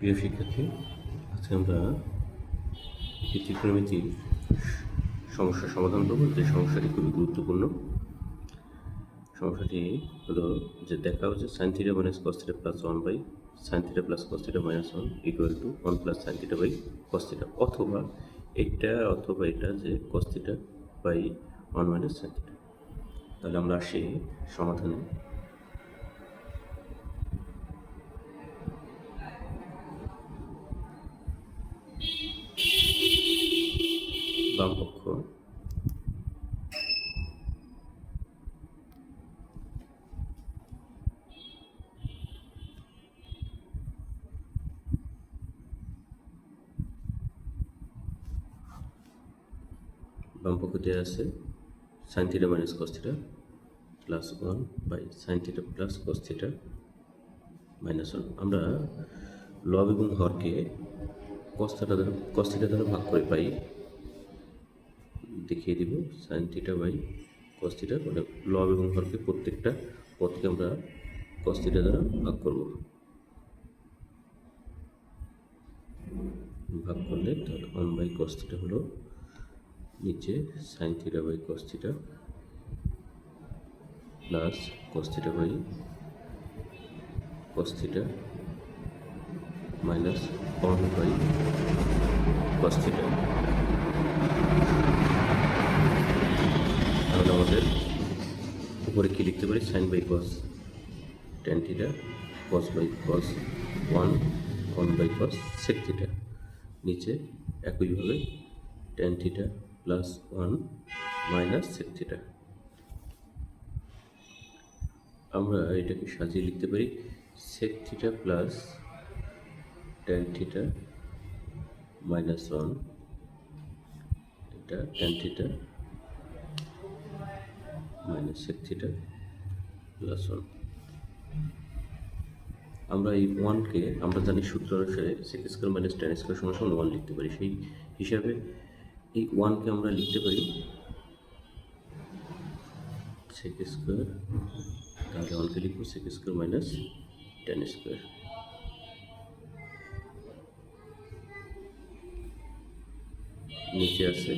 প্রিয় শিক্ষার্থী, আজকে আমরা একটি ত্রিকোণমিতির সমস্যার সমাধান করব। যে সমস্যাটি খুবই গুরুত্বপূর্ণ। সমস্যাটি হলো যে দেখা হচ্ছে sine theta minus cos theta plus 1 by sine theta plus cos theta minus 1 equal to 1 plus sine theta by cos theta, অথবা এটা যে cos theta by 1 minus sine theta. তাহলে আমরা আসি সমাধানে। বাম পক্ষ দেওয়া আছে sine theta minus cos theta plus 1 by sine theta plus cos theta minus 1। আমরা লব এবং হরকে কস থিটা দ্বারা ভাগ করে পাই। দেখিয়ে দিব sine theta by cos theta, মানে লব এবং হরকে প্রত্যেকটা পদকে আমরা কস থিটা দ্বারা ভাগ করব। ভাগ করলে তাহলে 1 বাই কস থিটা হলো, নিচে sine theta by cos theta plus cos theta by cos theta minus 1 by cos theta. তাহলে আমাদের উপরে কি লিখতে পারি? Sine by cos tan theta, cos by cos 1 by cos sec theta, নিচে একইভাবে tan theta plus 1 minus sec theta. আমরা এটাকে সাজিয়ে লিখতে পারি sec theta plus tan theta minus 1, এটা tan theta minus sec theta plus 1। আমরা এই 1কে আমরা জানি সূত্র অনুসারে sec square minus tan square সমান 1 লিখতে পারি। সেই হিসাবে এই 1কে আমরা লিখতে পারি সেক স্কোয়ার, তাহলে 1কে লিখব sec square minus tan square. নিচে আছে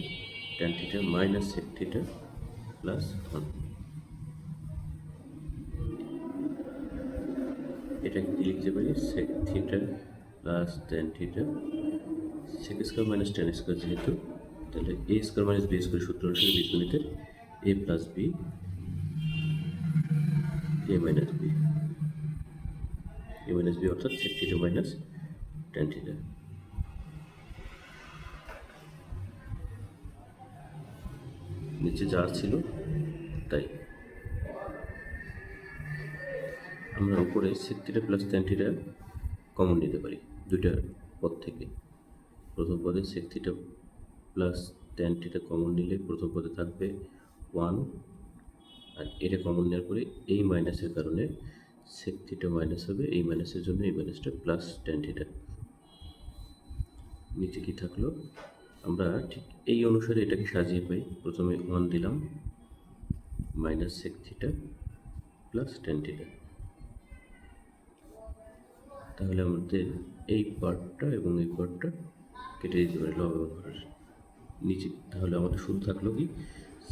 tan theta minus sec theta plus 1। এটাকে কি লিখতে পারি? Sec theta plus tan theta, sec square minus tan square যেহেতু, তাহলে A square minus B square সূত্র অনুসারে বীজগণিতের A plus B A minus B অর্থাৎ sec theta minus tan theta. নিচে যা ছিল তাই। আমরা উপরে sec theta plus tan theta common নিতে পারি দুইটা পদ থেকে। প্রথম পদে sec theta plus tan theta common নিলে প্রথম পদে থাকবে 1, আর এটা কমন নেওয়ার পরে এই মাইনাসের কারণে সেক থিটা মাইনাস হবে, এই মাইনাসের জন্য এই মাইনাসটা প্লাস ট্যান থিটা। নিচে কি থাকলো? আমরা ঠিক এই অনুসারে এটাকে সাজিয়ে পাই। প্রথমে 1 দিলাম minus sec theta plus tan theta, তাহলে আমাদের এই পার্টটা এবং এই পার্টটা কেটে দিতে পারি লব এবং হরের নিচে। তাহলে আমাদের শুধু থাকলো কি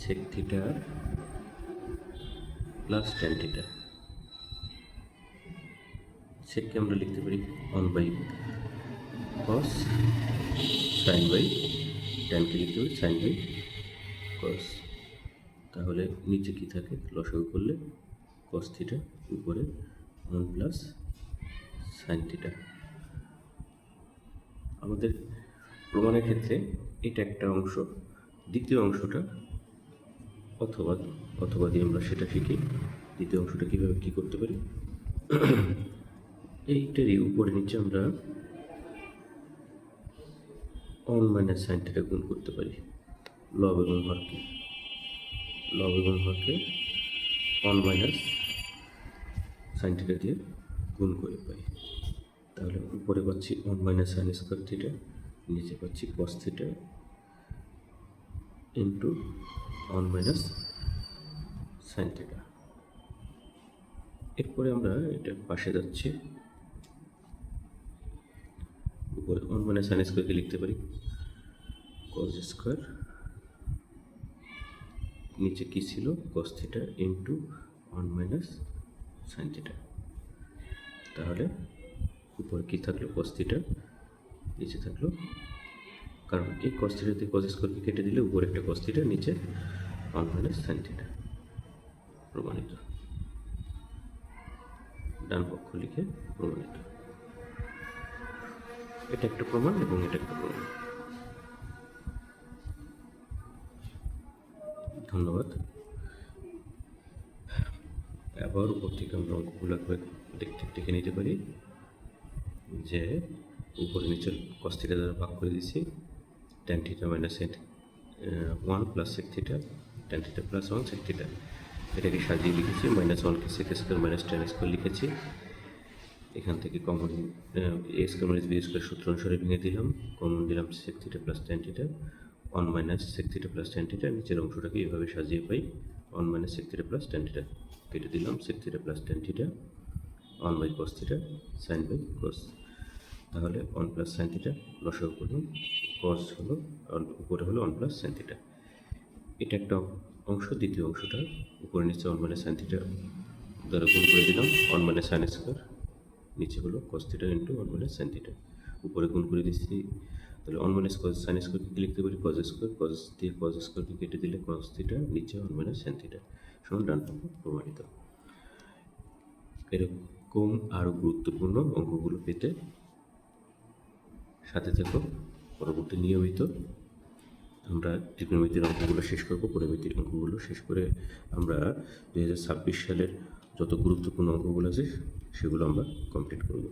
sec theta plus tan theta. সেককে আমরা লিখতে পারি 1 বাই কস, সাইন বাই ট্যানকে লিখতে পারি সাইন বাই কস। তাহলে নিচে কি থাকে? লসাগু করলে কস থিটা, উপরে 1 প্লাস সাইন থিটা। আমাদের প্রমাণের ক্ষেত্রে এটা একটা অংশ, দ্বিতীয় অংশটা অথবা দিয়ে আমরা সেটা শিখি। দ্বিতীয় অংশটা কীভাবে কী করতে পারি? এইটারই উপরে নিচে আমরা 1 মাইনাস সাইন থিটা গুণ করতে পারি। লব এবং হরকে 1 মাইনাস সাইন থিটা দিয়ে গুণ করে পাই। তাহলে উপরে পাচ্ছি 1 মাইনাস সাইন স্কোয়ার থিটা, নিচে পাচ্ছি cos theta into 1 minus sine theta. এরপরে আমরা এটা পাশে যাচ্ছি, উপরে 1 মানে সাইন স্কোয়ারকে লিখতে পারি কজ স্কোয়ার, নিচে কী ছিল cos theta into 1 minus sine theta. তাহলে উপরে কী থাকলো কস থিটা, নিচে থাকলো, কারণ এই কস থিটা দিয়ে কজ স্কোয়ারকে কেটে দিলে উপরে একটা কস থিটা, নিচে 1 মাইনাস সাইন থিটা। প্রমাণিত। ডান পক্ষ লিখে প্রমাণিত। এটা একটা প্রমাণ এবং এটা একটা প্রমাণ। ধন্যবাদ। আবার উপর থেকে আমরা অঙ্কগুলো একবার দেখে নিতে পারি যে উপরে নিচের কস থিটা দ্বারা ভাগ করে দিচ্ছি tan theta minus 1 plus sec theta, tan theta plus 1 sec theta. এটাকে সাজিয়ে লিখেছি, -1কে sec square minus tan square লিখেছি। এখান থেকে common A square minus B square সূত্র অনুসারে ভেঙে দিলাম, কমন দিলাম sec theta plus tan theta, 1 minus sec theta plus tan theta. নিচের অংশটাকে এভাবে সাজিয়ে পাই 1 minus sec theta plus tan theta, কেটে দিলাম sec theta plus tan theta, 1 by cos theta sine by cos. তাহলে 1 প্লাস সাইন থিটা লসাগু করলাম, কস হলো উপরে হলো 1 প্লাস সাইন থিটা। এটা একটা অংশ। দ্বিতীয় অংশটা উপরে নিচে 1 মাইনাস সাইন থিটা দ্বারা গুণ করে দিলাম, 1 মাইনাস সাইন স্কোয়ার, নিচে হলো cos theta into 1 minus sine theta, উপরে গুণ করে দিচ্ছি। তাহলে 1 মাইনাস কস সাইন স্কোয়ারকে লিখতে পারি কস স্কোয়ার, কস দিয়ে কস স্কোয়ারকে কেটে দিলে কস থিটা, নিচে 1 মাইনাস সাইন থিটা সমান ডান পক্ষ প্রমাণিত। এরকম আরও গুরুত্বপূর্ণ অঙ্কগুলো পেতে সাথে থেকো। পরবর্তী নিয়মিত আমরা ত্রিকোণমিতির অঙ্কগুলো শেষ করবো। পরিমিতির অঙ্কগুলো শেষ করে আমরা 2026 সালের যত গুরুত্বপূর্ণ অঙ্কগুলো আছে সেগুলো আমরা কমপ্লিট করব।